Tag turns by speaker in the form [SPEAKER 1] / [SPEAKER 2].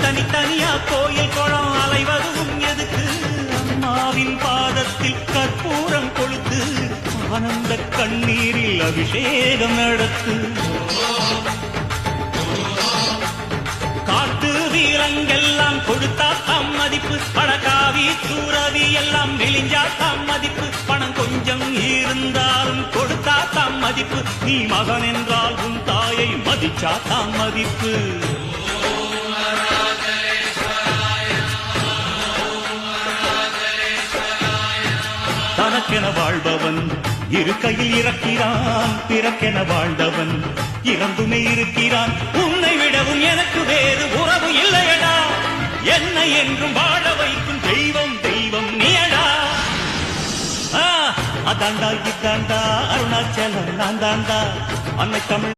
[SPEAKER 1] தனித்தனியா கோயில் குளம் அலைவதும் எதுக்கு? அம்மாவின் பாதத்தில் கற்பூரம் கொளுத்து ஆனந்த கண்ணீரில் அபிஷேகம் நடத்து. காட்டு வீரங்கெல்லாம் கொடுத்தா தாம் மதிப்பு, பணக்காவி சூரவி எல்லாம் விழிஞ்சா தாம் மதிப்பு. பணம் கொஞ்சம் இருந்தாலும் கொடுத்தா தாம் மதிப்பு. நீ மகன் என்றால் உன் தாயை மதிச்சா தாம் மதிப்பு. தனக்கென வாழ்பவன் இருக்கையில் இறக்கிறான், பிறக்கென வாழ்ந்தவன் இறந்துமே இருக்கிறான். உன்னை விடவும் எனக்கு வேறு உறவு இல்லையடா, என்னை என்றும் வாழ வைக்கும் தெய்வம் தெய்வம் நீயடா. அதாண்டா இதாண்டா அருணாச்சலம் நான் தாண்டா அன்னை தமிழ்.